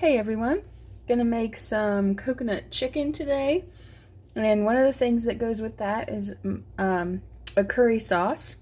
Hey everyone, gonna make some coconut chicken today, and one of the things that goes with that is a curry sauce.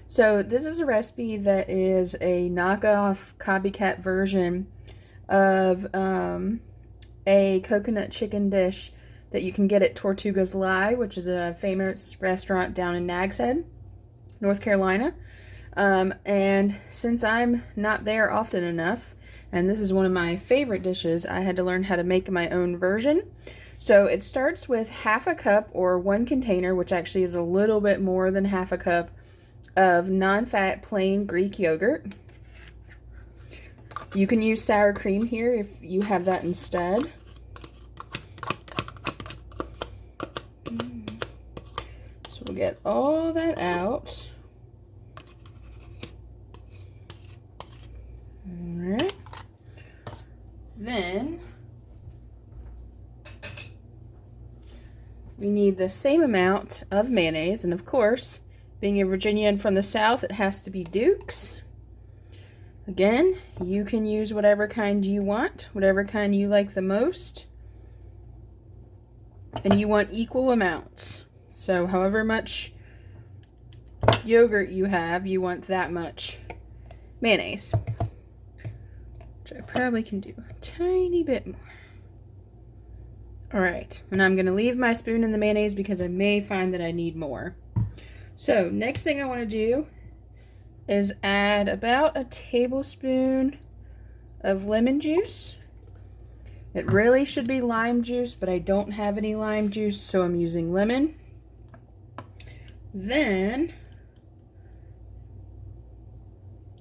So this is a recipe that is a knockoff copycat version of a coconut chicken dish that you can get at Tortugas Lie, which is a famous restaurant down in Nags Head, North Carolina. And since I'm not there often enough, and this is one of my favorite dishes, I had to learn how to make my own version. So it starts with half a cup or one container, which actually is a little bit more than half a cup, of non-fat plain Greek yogurt. You can use sour cream here if you have that instead. So we'll get all that out. Alright. Then we need the same amount of mayonnaise, and of course, being a Virginian from the South, it has to be Duke's. Again, you can use whatever kind you want, whatever kind you like the most. And you want equal amounts. So however much yogurt you have, you want that much mayonnaise. Which I probably can do a tiny bit more. Alright, and I'm going to leave my spoon in the mayonnaise because I may find that I need more. So, next thing I want to do is add about a tablespoon of lemon juice. It really should be lime juice, but I don't have any lime juice, so I'm using lemon. Then,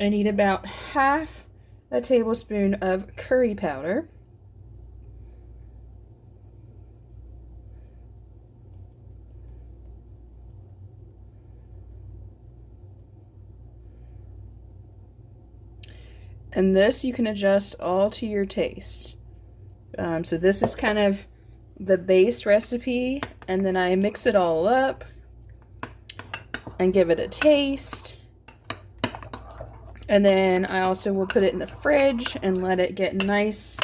I need about half a tablespoon of curry powder. And this you can adjust all to your taste. So this is kind of the base recipe, and then I mix it all up and give it a taste. And then I also will put it in the fridge and let it get nice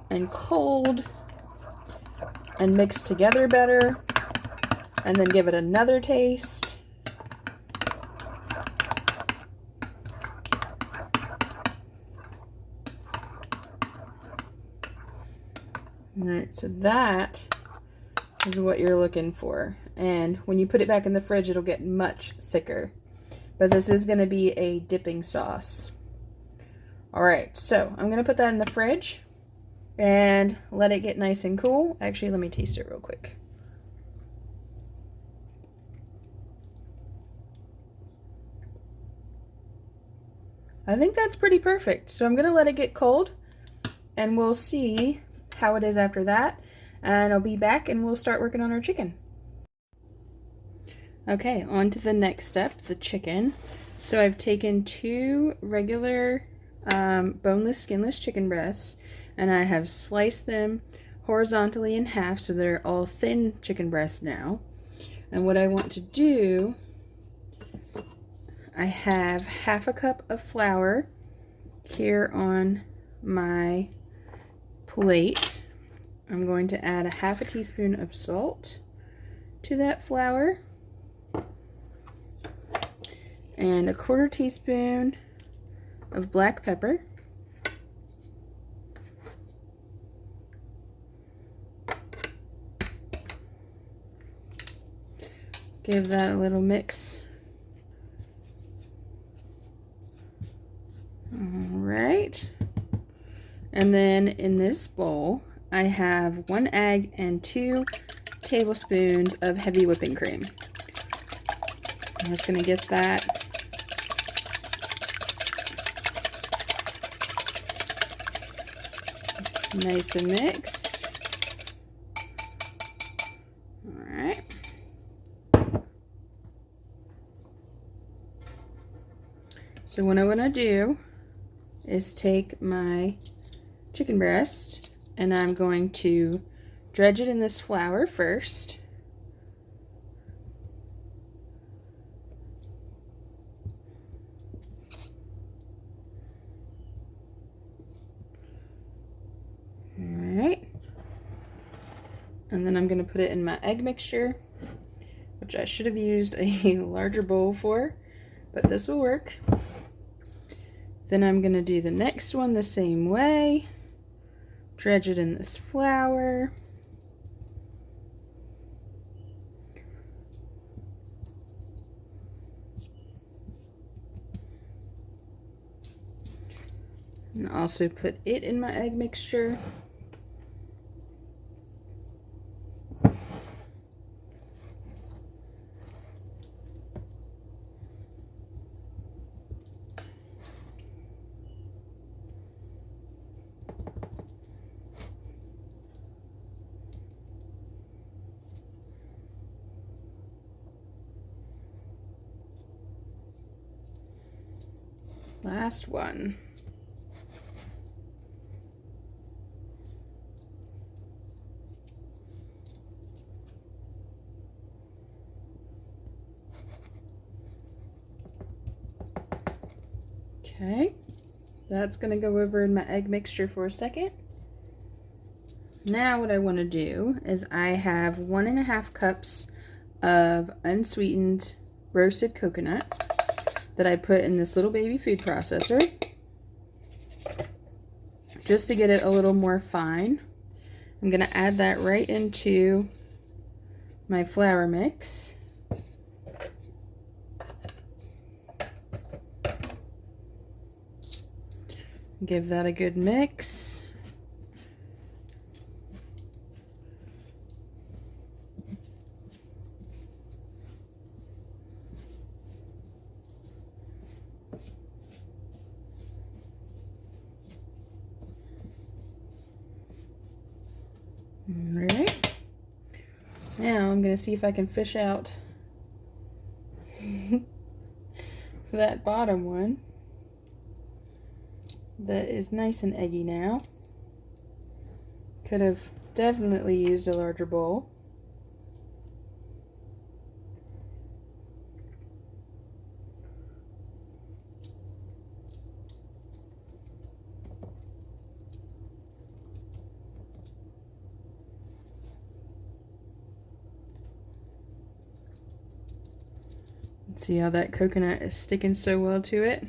and cold and mix together better, and then give it another taste. Alright, so that is what you're looking for. And when you put it back in the fridge, it'll get much thicker. But this is going to be a dipping sauce. Alright, so I'm going to put that in the fridge and let it get nice and cool. Actually, let me taste it real quick. I think that's pretty perfect. So I'm going to let it get cold and we'll see how it is after that, and I'll be back and we'll start working on our chicken. Okay, on to the next step, the chicken. So I've taken two regular boneless, skinless chicken breasts, and I have sliced them horizontally in half so they're all thin chicken breasts now. And what I want to do, I have half a cup of flour here on my plate. I'm going to add a half a teaspoon of salt to that flour and a quarter teaspoon of black pepper. Give that a little mix. All right. And then in this bowl, I have 1 egg and 2 tablespoons of heavy whipping cream. I'm just going to get that nice and mixed. Alright. So what I'm going to do is take my chicken breast and I'm going to dredge it in this flour first. And then I'm going to put it in my egg mixture, which I should have used a larger bowl for, but this will work. Then I'm going to do the next one the same way. Dredge it in this flour. And also put it in my egg mixture. Last one. Okay, that's going to go over in my egg mixture for a second. Now what I want to do is I have 1.5 cups of unsweetened roasted coconut that I put in this little baby food processor just to get it a little more fine. I'm going to add that right into my flour mix. Give that a good mix. All right. Now I'm going to see if I can fish out that bottom one. That is nice and eggy now. Could have definitely used a larger bowl. See how that coconut is sticking so well to it?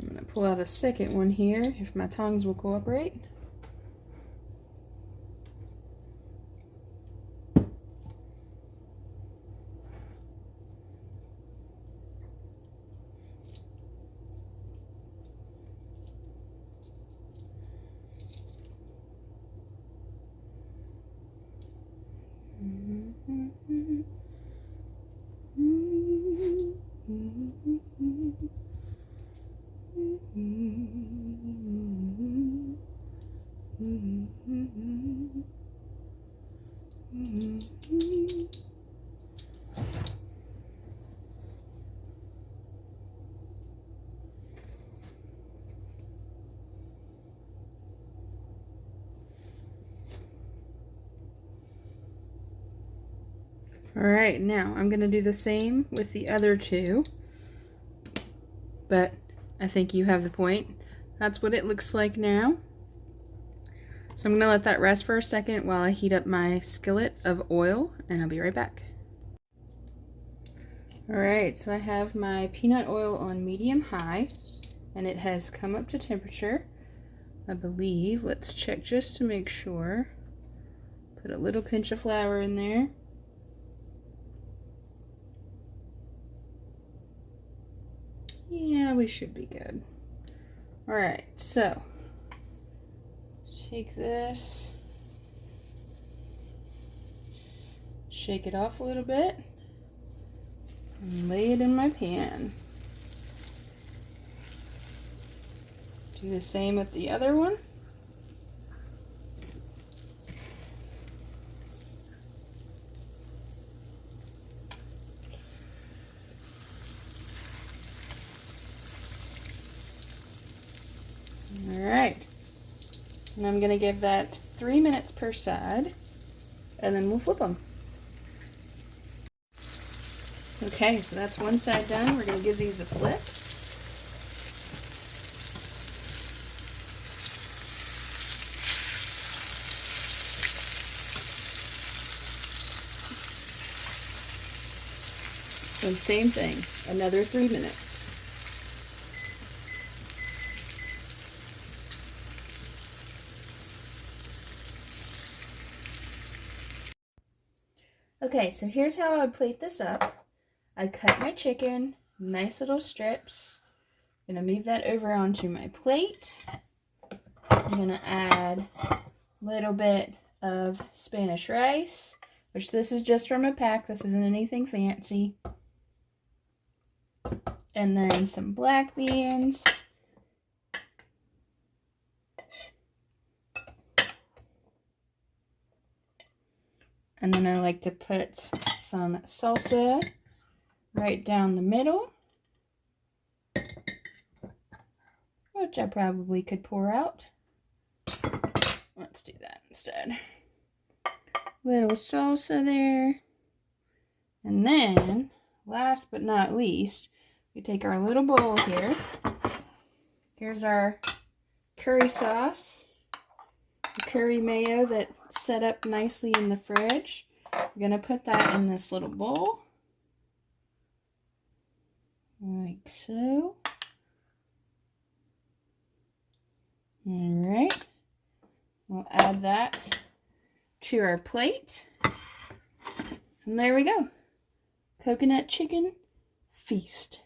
I'm going to pull out a second one here if my tongs will cooperate. Alright, now I'm going to do the same with the other two, but I think you have the point. That's what it looks like now. So I'm going to let that rest for a second while I heat up my skillet of oil, and I'll be right back. Alright, so I have my peanut oil on medium-high, and it has come up to temperature, I believe. Let's check just to make sure. Put a little pinch of flour in there. Yeah, we should be good. Alright, so take this, shake it off a little bit, and lay it in my pan. Do the same with the other one. Alright, and I'm going to give that 3 minutes per side, and then we'll flip them. Okay, so that's one side done. We're going to give these a flip. And same thing, another 3 minutes. Okay, so here's how I would plate this up. I cut my chicken, nice little strips. I'm gonna move that over onto my plate. I'm gonna add a little bit of Spanish rice, which this is just from a pack. This isn't anything fancy. And then some black beans. And then I like to put some salsa right down the middle, which I probably could pour out. Let's do that instead. Little salsa there. And then, last but not least, we take our little bowl here. Here's our curry sauce, curry mayo that's set up nicely in the fridge. We're going to put that in this little bowl, like so. Alright, we'll add that to our plate. And there we go. Coconut chicken feast.